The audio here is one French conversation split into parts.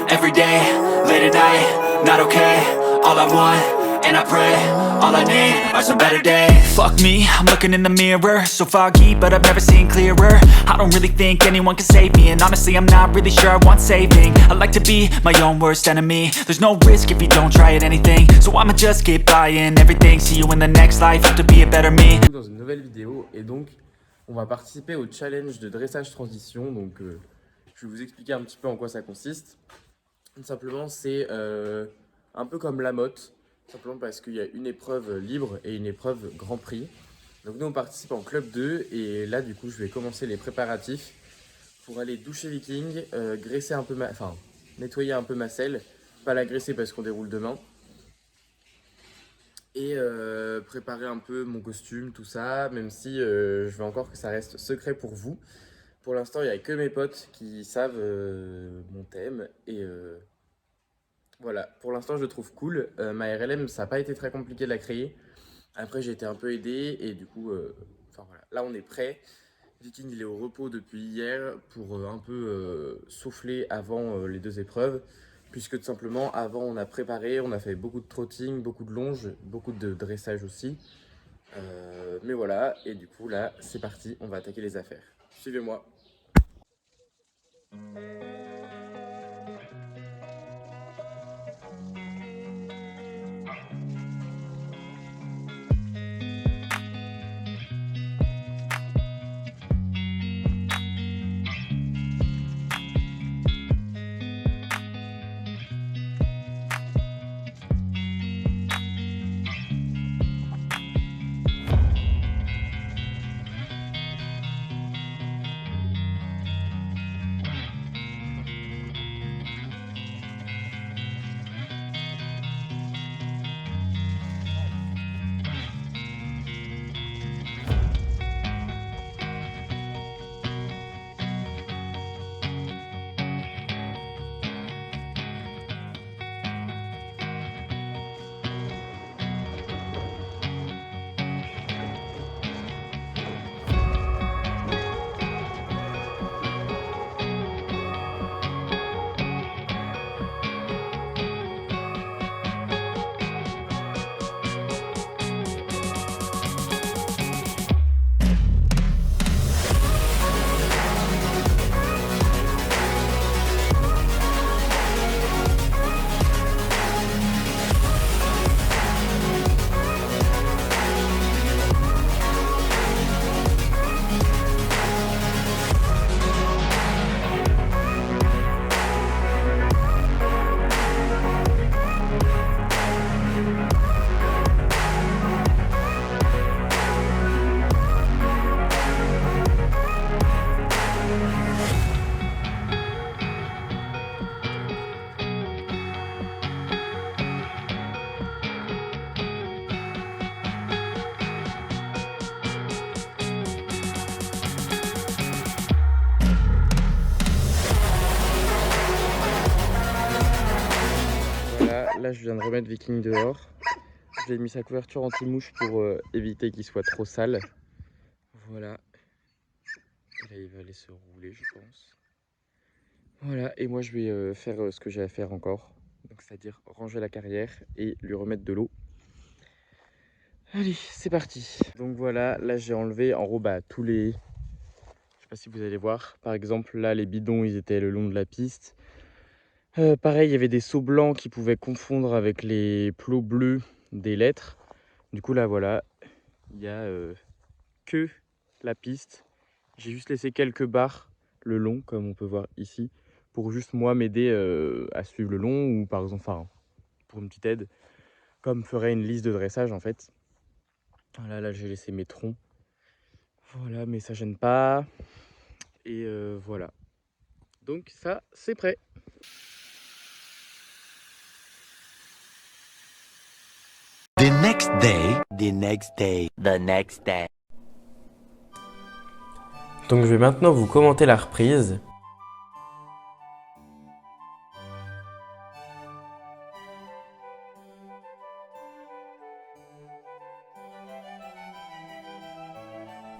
every day, late at night, not okay. All I want, and I pray, all I need are some better days. Fuck me, I'm looking in the mirror, so foggy, but I've never seen clearer. I don't really think anyone can save me, and honestly I'm not really sure I want saving. I like to be my own worst enemy. There's no risk if you don't try at anything, so I'ma just keep buying everything. See you in the next life, have to be a better me. Dans une nouvelle vidéo, et donc on va participer au challenge de dressage transition. Donc je vais vous expliquer un petit peu en quoi ça consiste. Tout simplement, c'est un peu comme la motte, simplement parce qu'il y a une épreuve libre et une épreuve grand prix. Donc nous on participe en club 2, et là du coup je vais commencer les préparatifs pour aller doucher viking, graisser un peu nettoyer un peu ma selle, pas la graisser parce qu'on déroule demain, et préparer un peu mon costume, tout ça, même si je veux encore que ça reste secret pour vous. Pour l'instant, il n'y a que mes potes qui savent mon thème, et voilà, pour l'instant je le trouve cool. Ma RLM, ça n'a pas été très compliqué de la créer. Après j'ai été un peu aidé, et du coup, voilà, là on est prêt. Viking il est au repos depuis hier pour un peu souffler avant les deux épreuves. Puisque tout simplement, avant on a préparé, on a fait beaucoup de trotting, beaucoup de longe, beaucoup de dressage aussi. Mais voilà, et du coup là, c'est parti, on va attaquer les affaires. Suivez-moi. Là, je viens de remettre Viking dehors. Je lui ai mis sa couverture anti-mouche pour éviter qu'il soit trop sale. Voilà. Et là, il va aller se rouler, je pense. Voilà, et moi, je vais faire ce que j'ai à faire encore. Donc, c'est-à-dire ranger la carrière et lui remettre de l'eau. Allez, c'est parti. Donc voilà, là, j'ai enlevé en gros tous les... Je sais pas si vous allez voir. Par exemple, là, les bidons, ils étaient le long de la piste. Pareil, il y avait des seaux blancs qui pouvaient confondre avec les plots bleus des lettres. Du coup, là, voilà, il n'y a que la piste. J'ai juste laissé quelques barres le long, comme on peut voir ici, pour juste moi m'aider à suivre le long, ou par exemple, pour une petite aide, comme ferait une liste de dressage en fait. Voilà, là, j'ai laissé mes troncs. Voilà, mais ça gêne pas. Et voilà. Donc ça, c'est prêt. The next day, the next day, the next day. Donc je vais maintenant vous commenter la reprise.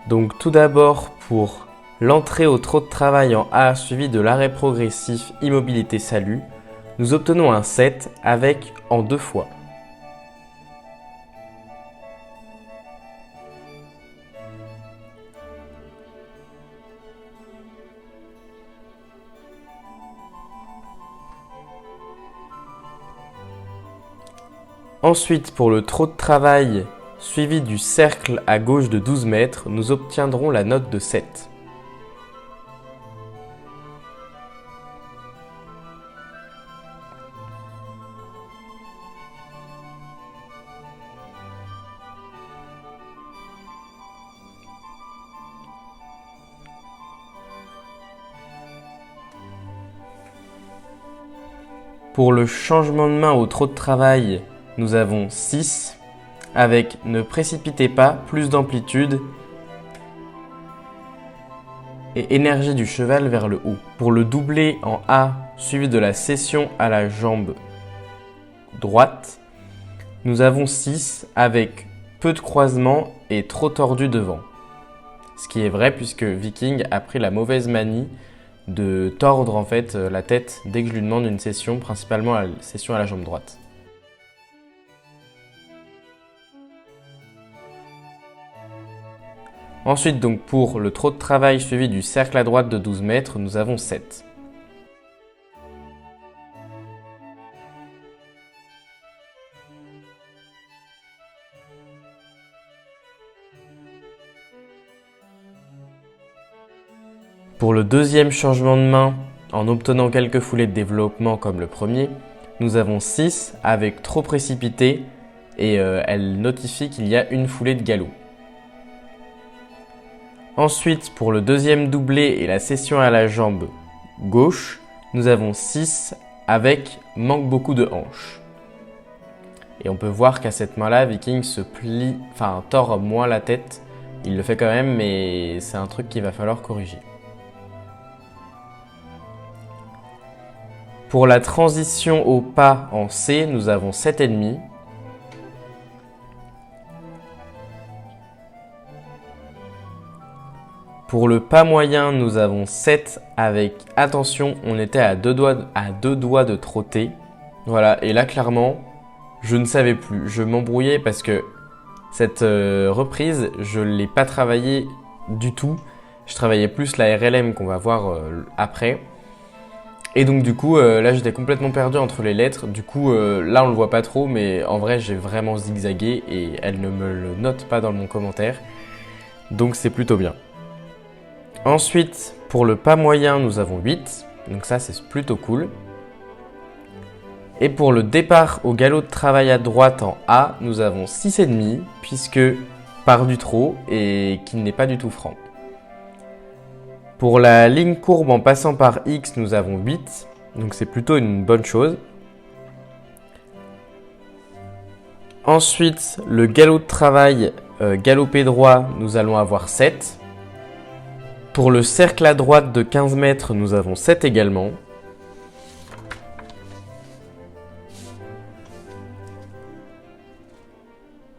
Donc tout d'abord pour l'entrée au trot de travail en A suivi de l'arrêt progressif immobilité salut. nous obtenons un 7 avec en 2 fois. Ensuite, pour le trop de travail suivi du cercle à gauche de 12 mètres, nous obtiendrons la note de 7. Pour le changement de main au trop de travail, nous avons 6 avec ne précipitez pas, plus d'amplitude et énergie du cheval vers le haut. Pour le doublé en A suivi de la cession à la jambe droite, nous avons 6 avec peu de croisement et trop tordu devant. Ce qui est vrai puisque Viking a pris la mauvaise manie de tordre en fait la tête dès que je lui demande une cession, principalement la cession à la jambe droite. Ensuite, donc pour le trop de travail suivi du cercle à droite de 12 mètres, nous avons 7. Pour le deuxième changement de main, en obtenant quelques foulées de développement comme le premier, nous avons 6 avec trop précipité et elle notifie qu'il y a une foulée de galop. Ensuite, pour le deuxième doublé et la cession à la jambe gauche, nous avons 6 avec manque beaucoup de hanches. Et on peut voir qu'à cette main-là, Viking se plie, tord moins la tête. Il le fait quand même, mais c'est un truc qu'il va falloir corriger. Pour la transition au pas en C, nous avons 7,5. Pour le pas moyen, nous avons 7 avec, attention, on était à deux doigts de trotter. Voilà, et là clairement, je ne savais plus. Je m'embrouillais parce que cette reprise, je ne l'ai pas travaillée du tout. Je travaillais plus la RLM qu'on va voir après. Et donc du coup, là j'étais complètement perdu entre les lettres. Du coup, là on le voit pas trop, mais en vrai j'ai vraiment zigzagué et elle ne me le note pas dans mon commentaire. Donc c'est plutôt bien. Ensuite, pour le pas moyen, nous avons 8. Donc ça, c'est plutôt cool. Et pour le départ au galop de travail à droite en A, nous avons 6,5 puisque part du trot et qu'il n'est pas du tout franc. Pour la ligne courbe en passant par X, nous avons 8. Donc c'est plutôt une bonne chose. Ensuite, le galop de travail galopé droit, nous allons avoir 7. Pour le cercle à droite de 15 mètres, nous avons 7 également.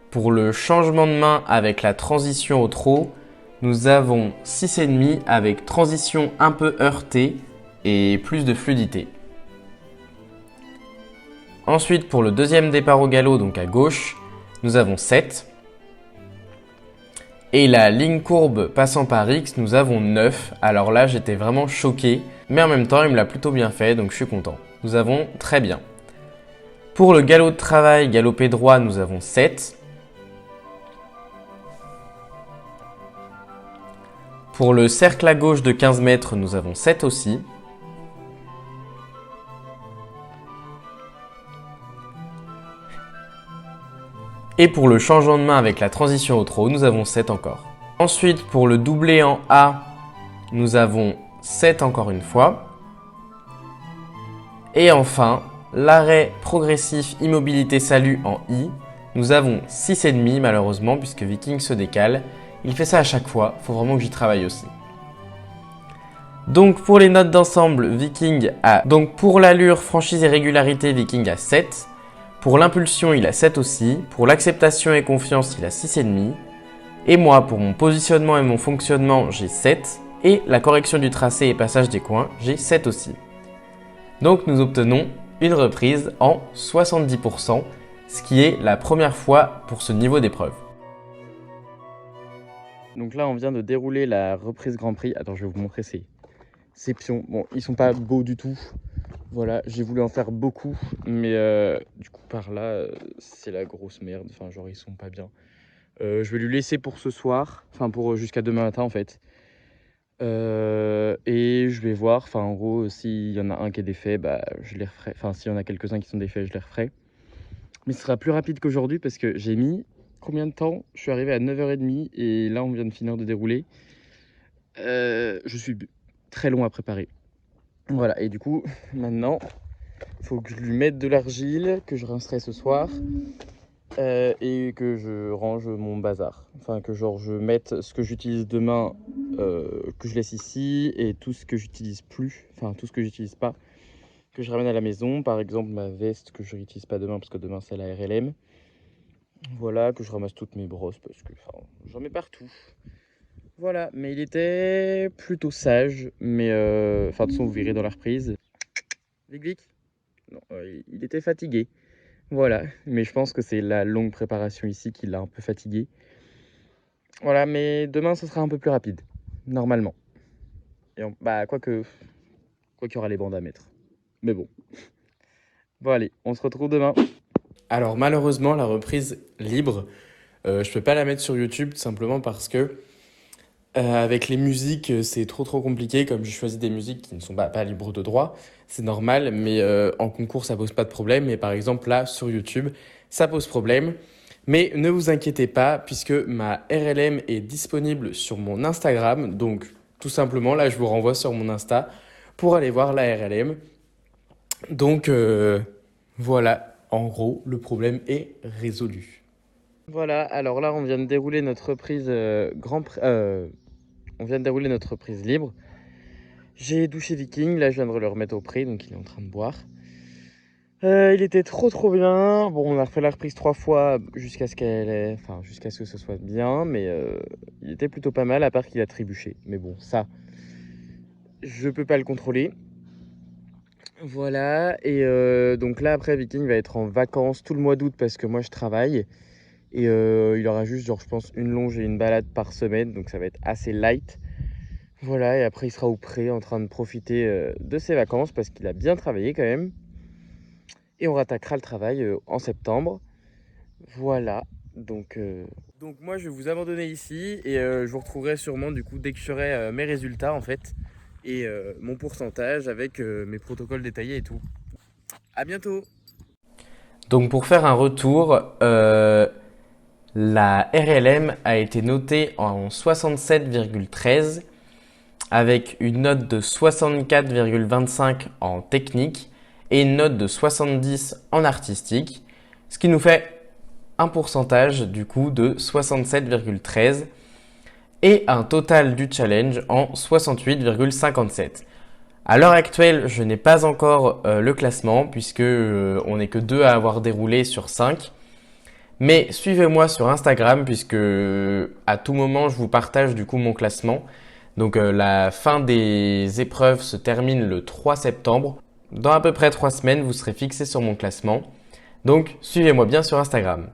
Pour le changement de main avec la transition au trot, nous avons 6,5 avec transition un peu heurtée et plus de fluidité. Ensuite, pour le deuxième départ au galop, donc à gauche, nous avons 7. Et la ligne courbe passant par X, nous avons 9. Alors là, j'étais vraiment choqué. Mais en même temps, il me l'a plutôt bien fait, donc je suis content. Nous avons très bien. Pour le galop de travail, galopé droit, nous avons 7. Pour le cercle à gauche de 15 mètres, nous avons 7 aussi. Et pour le changement de main avec la transition au trot, nous avons 7 encore. Ensuite, pour le doublé en A, nous avons 7 encore une fois. Et enfin, l'arrêt progressif immobilité salut en I, nous avons 6,5 malheureusement puisque Viking se décale. Il fait ça à chaque fois, il faut vraiment que j'y travaille aussi. Donc pour les notes d'ensemble, Viking a... Donc pour l'allure, franchise et régularité, Viking a 7. Pour l'impulsion, il a 7 aussi. Pour l'acceptation et confiance, il a 6,5. Et moi, pour mon positionnement et mon fonctionnement, j'ai 7. Et la correction du tracé et passage des coins, j'ai 7 aussi. Donc nous obtenons une reprise en 70%, ce qui est la première fois pour ce niveau d'épreuve. Donc là, on vient de dérouler la reprise Grand Prix. Attends, je vais vous montrer ces pions. Bon, ils sont pas beaux du tout. Voilà, j'ai voulu en faire beaucoup, mais du coup, par là, c'est la grosse merde. Enfin, genre, ils sont pas bien. Je vais lui laisser pour ce soir, enfin, pour jusqu'à demain matin, en fait. Et je vais voir, enfin, en gros, s'il y en a un qui est défait, bah, je les referai. Enfin, s'il y en a quelques-uns qui sont défaits, je les referai. Mais ce sera plus rapide qu'aujourd'hui parce que j'ai mis combien de temps? Je suis arrivé à 9h30 et là, on vient de finir de dérouler. Je suis très long à préparer. Voilà, et du coup, maintenant, il faut que je lui mette de l'argile, que je rincerai ce soir et que je range mon bazar. Enfin, que genre je mette ce que j'utilise demain, que je laisse ici, et tout ce que j'utilise plus, enfin tout ce que j'utilise pas, que je ramène à la maison. Par exemple, ma veste que je n'utilise pas demain parce que demain c'est la RLM. Voilà, que je ramasse toutes mes brosses parce que j'en mets partout. Voilà, mais il était plutôt sage, mais enfin de toute façon vous verrez dans la reprise. Vic Vic? Non, il était fatigué. Voilà, mais je pense que c'est la longue préparation ici qui l'a un peu fatigué. Voilà, mais demain ce sera un peu plus rapide, normalement. Et bah quoi qu'il y aura les bandes à mettre. Mais bon. Bon allez, on se retrouve demain. Alors malheureusement, la reprise libre, je peux pas la mettre sur YouTube simplement parce que avec les musiques, c'est trop compliqué. Comme j'ai choisi des musiques qui ne sont pas libres de droit, c'est normal, mais en concours, ça pose pas de problème. Mais par exemple, là, sur YouTube, ça pose problème. Mais ne vous inquiétez pas, puisque ma RLM est disponible sur mon Instagram. Donc, tout simplement, là, je vous renvoie sur mon Insta pour aller voir la RLM. Donc, voilà, en gros, le problème est résolu. Voilà, alors là, on vient de dérouler notre reprise on vient de dérouler notre reprise libre. J'ai douché Viking, là je viens de le remettre au pré, donc il est en train de boire. Il était trop bien. Bon, on a refait la reprise 3 fois jusqu'à ce que ce soit bien, mais il était plutôt pas mal, à part qu'il a trébuché. Mais bon, ça, je peux pas le contrôler. Voilà, et donc là après Viking va être en vacances tout le mois d'août parce que moi je travaille. Et il aura juste, genre, je pense, une longe et une balade par semaine. Donc ça va être assez light. Voilà, et après il sera au pré en train de profiter de ses vacances parce qu'il a bien travaillé quand même. Et on rattaquera le travail en septembre. Voilà, donc moi je vais vous abandonner ici. Et je vous retrouverai sûrement du coup dès que je ferai mes résultats en fait. Et mon pourcentage avec mes protocoles détaillés et tout. À bientôt. Donc pour faire un retour, la RLM a été notée en 67,13 avec une note de 64,25 en technique et une note de 70 en artistique, ce qui nous fait un pourcentage du coup de 67,13 et un total du challenge en 68,57. À l'heure actuelle, je n'ai pas encore le classement puisque on n'est que 2 à avoir déroulé sur 5. Mais suivez-moi sur Instagram puisque à tout moment, je vous partage du coup mon classement. Donc la fin des épreuves se termine le 3 septembre. Dans à peu près 3 semaines, vous serez fixé sur mon classement. Donc suivez-moi bien sur Instagram.